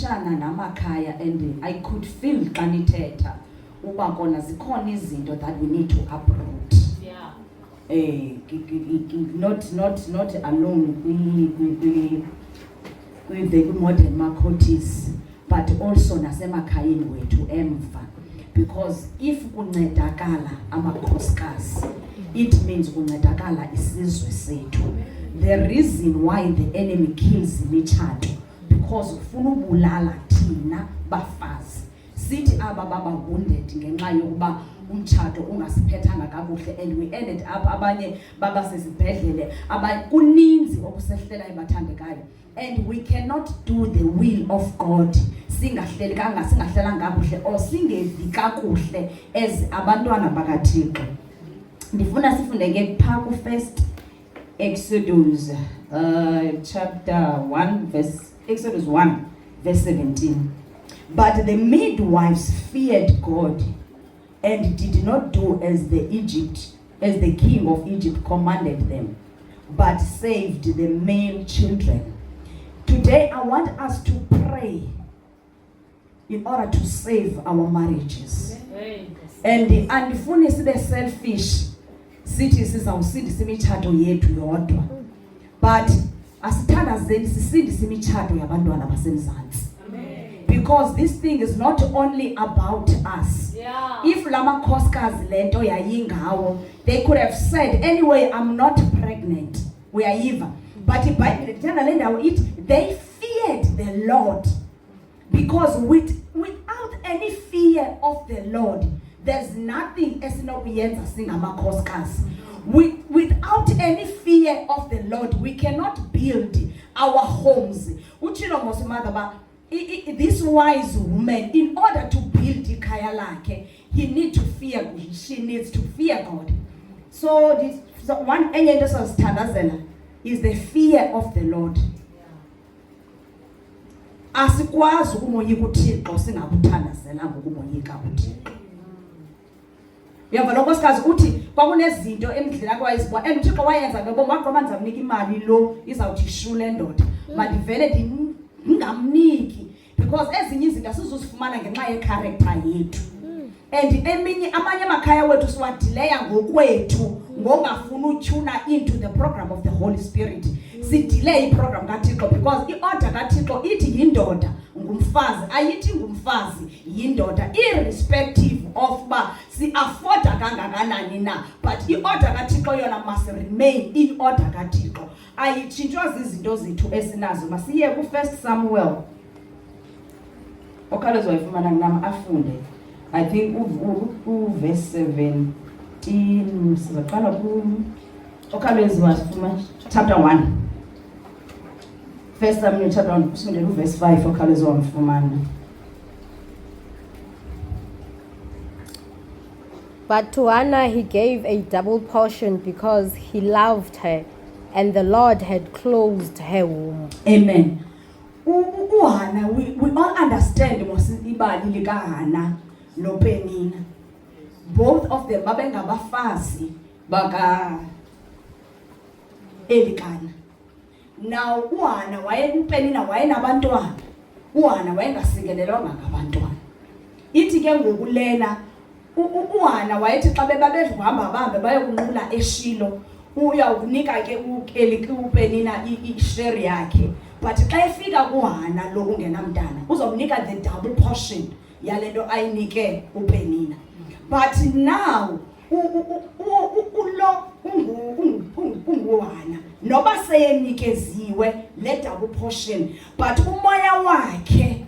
ndithetshana namakhaya and I could feel xa nithetha uba kona zikhona izinto that we need to uproot. Not alone with the modern Makotis, but also nasemakhayeni wethu emva, because if kuncedakala amakhosikazi, it means kuncedakala isizwe sethu. The reason why the enemy kills imitshato because ufuna ubulala thina bafazi. Sithi aba baba wounded ngenxa yokuba umtshato ungasiphethanga kakuhle, and we ended up abanye baba sesibhedlele, kuninzi okusehlela ebathandekayo, and we cannot do the will of God singahlelanga kakuhle or singevi kakuhle as abantwana bakaThixo. Ndifuna sifunde ke pha ku first Exodus chapter 1 Exodus 1 verse 17. But the midwives feared God and did not do as the king of Egypt commanded them, but saved the male children. Today I want us to pray in order to save our marriages. And andifuni sibe selfish sithi sizawusindisa imitshato yethu yodwa, but asithandazeni sisindisa imitshato yabantwana basemzantsi. Because this thing is not only about us. If lama khosikazi lento yayingawo, they could have said, anyway, I'm not pregnant. We are even. But they feared the Lord. Because without any fear of the Lord, there's nothing esinokuyenza singama khosikazi. Without any fear of the Lord, we cannot build our homes. Uchilo mosumada this wise woman, in order to build ikhaya lakhe, she needs to fear God. So this one is the fear of the Lord. Asikwazi ukumoyika uThixo singakuthandazelanga ukumoyika uThixo. Uyava lokho sikazi uthi kwakunezinto emdleni akwayizibona uThixo wayenza ngebo waqoba nizamnika imali lo izawuthi ishule ndoda. Mandivele ngingamniki because ezinye izinto asizuzifumana ngenxa ye-character yethu. And amanye amakhaya wethu siwadileya ngokwethu ngongafuna utuna into the program of the Holy Spirit. Sidelay iprogram kaThixo because iorder kaThixo ithi yindoda ngumfazi, ayithi ngumfazi yindoda, irrespective of ba si afford kangakanani na, but iorder kaThixo yona must remain in order kaThixo. Ayitshintshwa izinto zethu esinazo. Masiye ku 1 Samuel. Okhalezo wayifumana nginami afunde. I think verse 17 sizaqala ku Okhalezo wasifuma chapter 1. 1 Samuel chapter 1 kusondela verse 5 Okhalezo wamfumana. But to Hannah he gave a double portion because he loved her, and the Lord had closed her womb. Amen. Hannah, we all understand ibali lika Hannah no Penina. Both of them babengabafazi baka Elikana. Now Hannah Penina wayenabantwana. Hannah wayengasikelelwanga ngabantwana. Ithi ke ngokulena uHannah wayethi xa bebabedla uhamba bahambe bayokunqula eShilo, uyawunika ke uPenina ishare yakhe, but xa efika kuHannah lo ungenamntana uzomnika the double portion yalento ayinike uPenina. But now ulo unguHannah noba seyemnikeziwe le double portion, but umoya wakhe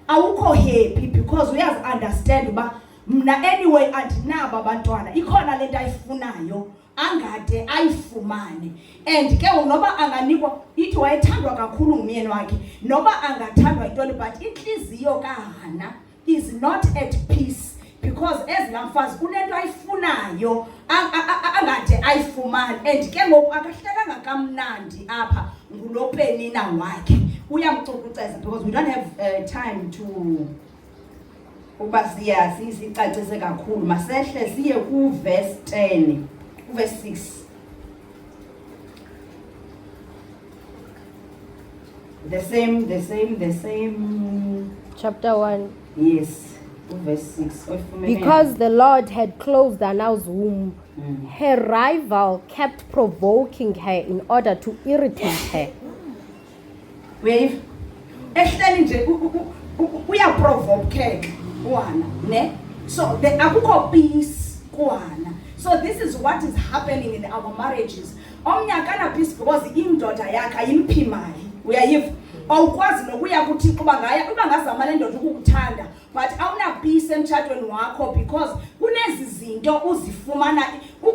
awukho happy because we have understand ba mna anyway andinaba abantwana, ikhona lento ayifunayo angade ayifumane. And ke noba anganikwa, ithi wayethandwa kakhulu ngumyeni wakhe, noba angathandwa yintoni, but inhliziyo kaHannah is not at peace because ezilamfazi kunento ayifunayo angade ayifumane. And ke ngoku akahlekanga kamnandi apha nguloPenina wakhe, uyamcukuceza because we don't have time to uba siyacacise kakhulu. Masehle siye ku verse 10 ku verse 6. The same chapter 1. Yes, verse 6. Because the Lord had closed Anna's womb, her rival kept provoking her in order to irritate her. Wave. Ehleli nje uyaprovoke kuwana, ne? So the akukho peace kuwana. So this is what is happening in our marriages. Omnye akana peace because indoda yakhe ayimpi mali. Uyayiva? Awukwazi nokuya kuThixo uba ngazama le ndoda ukukuthanda, but awuna peace emtshadweni wakho because kunezi zinto uzifumana.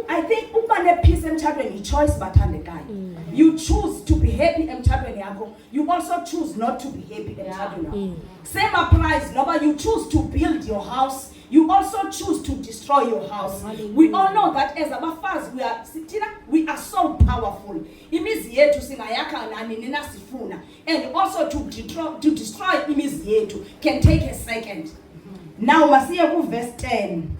I think ukuba ne peace emtshadweni choice bathandekayo. You choose to be happy emtshadweni yakho. You also choose not to be happy emtshadweni wakho. Same applies noba you choose to build your house. You also choose to destroy your house. We all know that as abafazi we are so powerful. Imizi yethu singayakha nani nina sifuna, and also to destroy imizi yethu can take a second. Now masiye ku verse 10.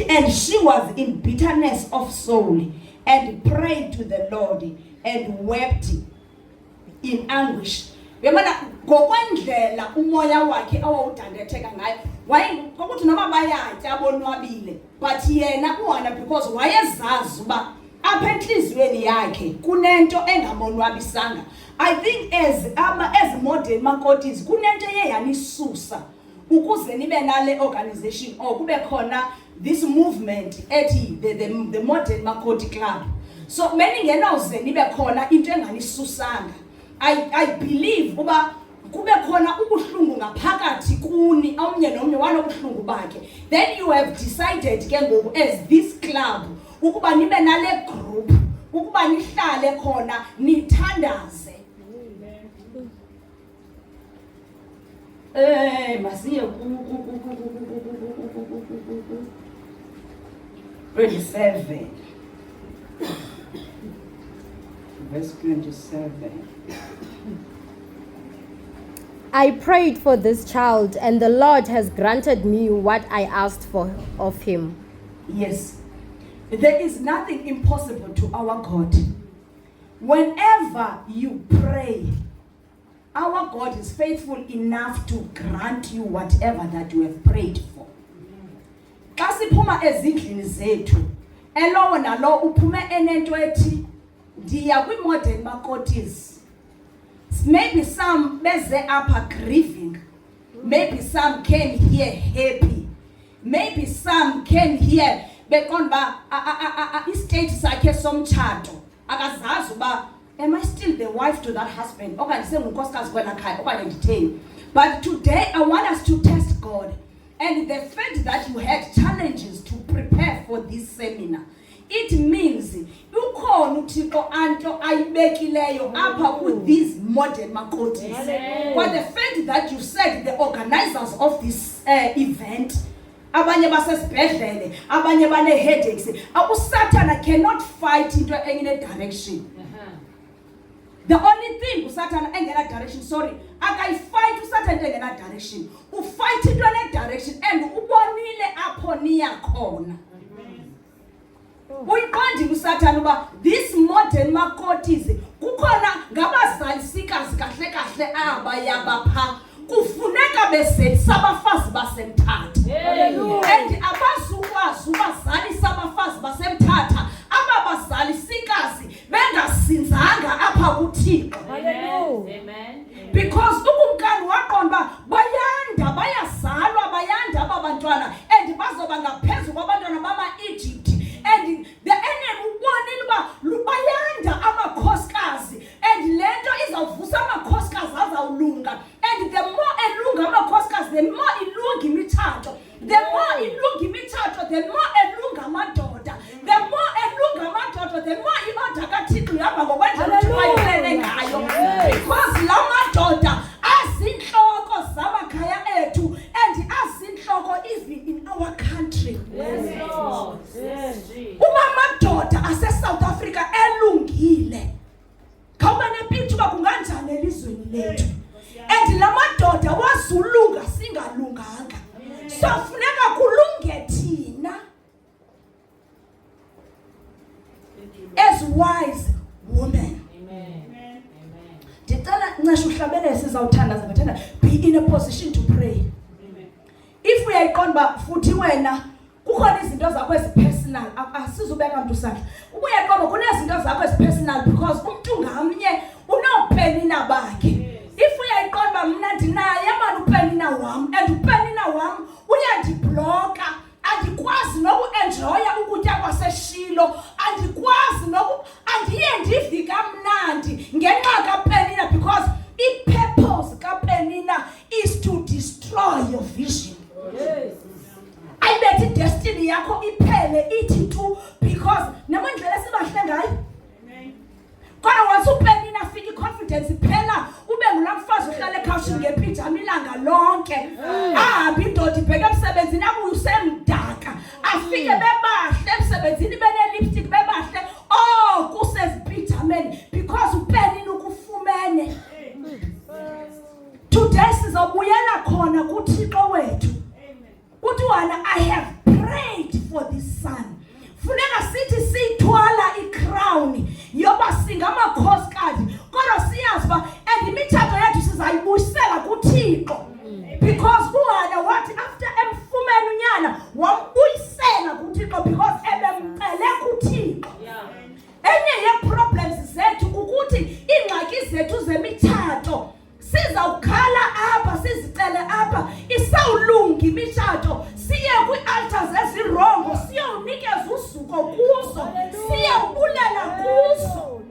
And she was in bitterness of soul and prayed to the Lord and wept in anguish. Yabona ngokwendlela umoya wakhe awudandetheka ngayo ngokuthi noma bayatya bonwabile, but yena uwana because wayezazi uba apha enhlizweni yakhe kunento engamonwabisanga. I think as modern makotis kunento eyanisusa ukuze nibe nale organization or kube khona this movement ethi the modern makoti club. So many ngenawuze nibe khona into enganisusanga. I believe uba kube khona ubuhlungu ngaphakathi kuni omnye nomnye wanobuhlungu bakhe. Then you have decided ke ngoku as this club ukuba nibe nale group ukuba nihlale khona nithandaze. Masiye 27. Verse 27. I prayed for this child, and the Lord has granted me what I asked for of him. Yes. There is nothing impossible to our God. Whenever you pray, our God is faithful enough to grant you whatever that you have prayed for. Xa siphuma ezindlini zethu, elowo nalo uphume enento ethi ndiya kwi-modern makotis. Maybe some beze apha grieving. Maybe some came here happy. Maybe some came here bekonba istate sakhe somtshato. Akazazi uba am I still the wife to that husband? Okanye sengunkosikazi kwela khaya okanye nditheni. But today I want us to test God. And the fact that you had challenges to prepare for this seminar, it means ukhona uThixo anto ayibekileyo apha with these modern makotis. But the fact that you said the organizers of this event, abanye basesibhedlele, abanye bane headaches, uSatan cannot fight into any direction. The only thing uSatan engena direction, akayifight uSatan engena direction. Ufight into any direction and ubonile apho niya khona. Uyiqondi uSatan uba this modern makotis kukhona ngabazali sikazi kahle kahle aba yabapha kufuneka beselisa abafazi basemthatha. And abazukwazi ubazalisa abafazi basemthatha ababazali sikazi bengasinzanga apha kuThixo. Amen. Because ukumkani waqonda bayazalwa bayanda abantwana and bazoba ngaphezulu kwabantwana bama-Egypt. And the enemy ubonile uba lubayanda amakhosikazi and lento izawuvusa amakhosikazi azawulunga. And the more elunga amakhosikazi, the more ilunga imitshato. The more ilunga imitshato, the more elunga amadoda. The more elunga amadoda, the more i-order kaThixo ihamba ngokwendlela uThixo ayilele ngayo. Because la madoda azinhloko nceshe uhlabele sizawuthandaza bathanda. Be in a position to pray. If uyayiqonda ba futhi wena kukhona izinto zakho ezipersonal asizubeka umuntu sandla. Ubuyayiqonda kunezinto zakho ezipersonal because umuntu ngamnye unopenina bakhe. If uyayiqonda ba mina ndinaye manje upenina wami and upenina wami uyandibloka andikwazi nokuenjoya ukutya kwaseShilo andikwazi andiye ndivika mnandi ngenxa kaPenina because i-purpose kaPenina is to destroy your vision. Yes. Ayibethi destiny yakho iphele ithi tu because nemandlela esibahle ngayo. Amen. Kodwa once uPenina afika iconfidence iphela ube ngulamfazi uhlala ekhawushini ngepijama ilanga lonke. Ahambe indoda ibheke emsebenzini abuye usemdaka afike bebahle emsebenzini bene-lipstick bebahle kusezipijameni because uPenina ukufumene. Today sizobuyela khona kuThixo wethu. Uthi wena I have prayed for this son. Funeka sithi sithwala i-crown yoba singamakhosikazi kodwa siyazi ba and imithatho yethu sizayibuyisela kuThixo because uHana wathi after emfumene unyana wambuyisela kuThixo because ebemcele kuThixo. Enye ye-problems zethu ukuthi ingxaki zethu zemithatho sizawukhala apha sizicele apha isawulunga imitshato siye kwi-altars ezirongo siyawunikeza usuko kuzo siyawubulela kuzo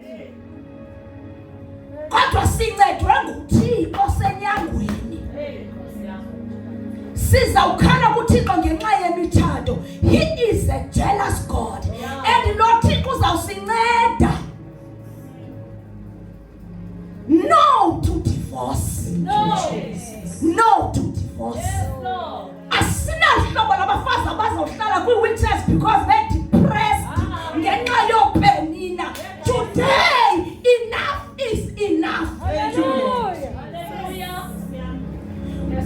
kodwa sincedwe nguThixo senyangweni. Sizawukhala kuThixo ngenxa yemitshato. He is a jealous God and lo Thixo uzawusinceda. No to divorce. No to divorce. Asinahlobo labafazi abazohlala kwi-wheelchairs because they're depressed ngenxa yoPenina. Today enough is enough.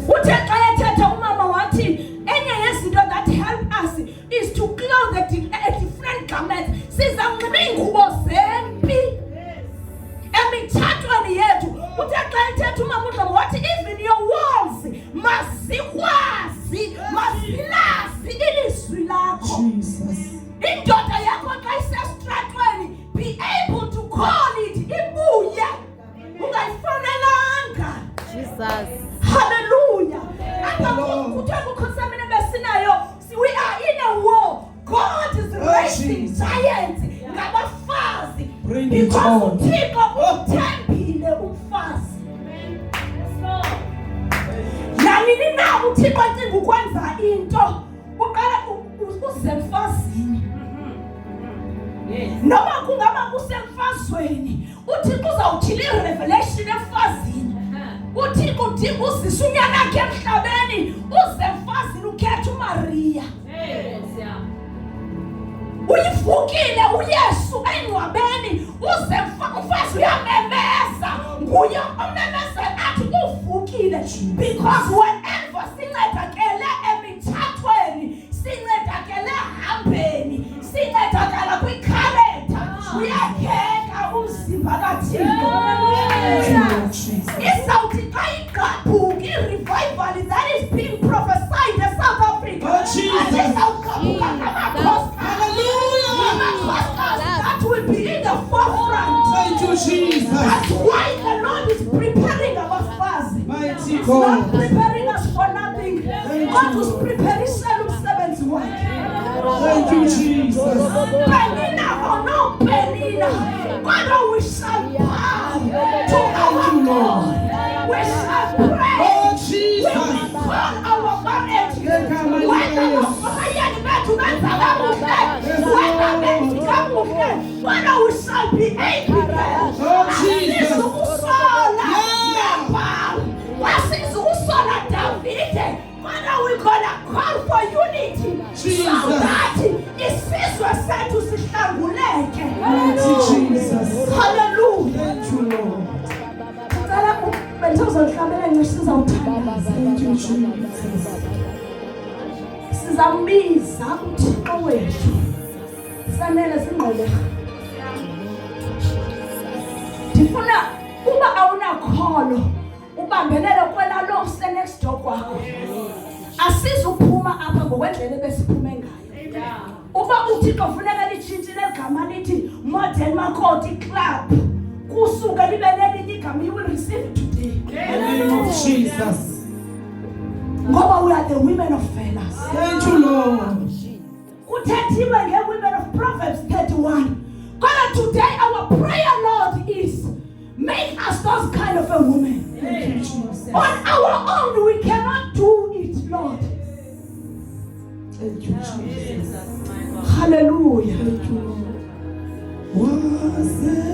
Uthe xa ethetha umama wathi enye yezinto that help us is to clothe a different garment. Sizanxiba iingubo zempi emitshatweni yethu. Uthe xa ethetha umama uDlomo wathi even your walls mazikwazi mazilazi ilizwi lakho. Indoda yakho xa isestratweni be able to call it ibuye ungayifonelanga. Jesus. Hallelujah. We are in a war. God is raising giants. Bring it on. Nanini na uThixo acinga ukwenza into uqala usemfazini. Noma kungaba kusemfazweni uThixo uzawuthila irevelation emfazini. uThixo udinga uzisa unyana wakhe emhlabeni uzemfazini ukhetha uMaria. Uyivukile uYesu engcwabeni uzemfazi uyamemeza nguye omemeza athi uvukile because whenever sincedakele emitshatweni sincedakele hambeni sincedakala kwikhalenda uyakheka umzimba kaThixo. Isawuthi xa igqabhuka i-revival that is being prophesied in South Africa. Isawugqabhuka ngamakhosi. That will be in the forefront. Thank you, Jesus. That's why the Lord is preparing our fast. Mighty He's God. not preparing us for nothing. God was preparing seven work. Thank you, Jesus. Penina or no Penina, God, we shall bow to our Lord. We shall pray. Oh, Jesus. We call our marriage. Whether we shall be able. Oh, Jesus. Father, we're gonna call for unity. Jesus. So that isizwe sethu sihlanguleke. Jesus. Hallelujah. Thank you, Lord. Cela bentozonhlabela ngisiza uthandaza. Thank you, Jesus. Sizambiza uThixo wethu. Sanele singqele. Ndifuna uba awuna ungakholo ubambelele kwela lo next door kwakho asizuphuma apha ngokwendlela ebesiphume ngayo. Uba uThixo funeka litshintshile igama lithi Modern Makoti Club kusuka libe lelinye igama, you will receive it today. In the name of Jesus. Ngoba we are the women of fairness. Thank you, Lord. Kuthethiwe nge-women of Proverbs 31. God, today our prayer, Lord, is make us those kind of a woman. Thank you, Jesus. On our own we cannot do it, Lord. Thank you, Jesus. Hallelujah. Thank you, Lord. Was there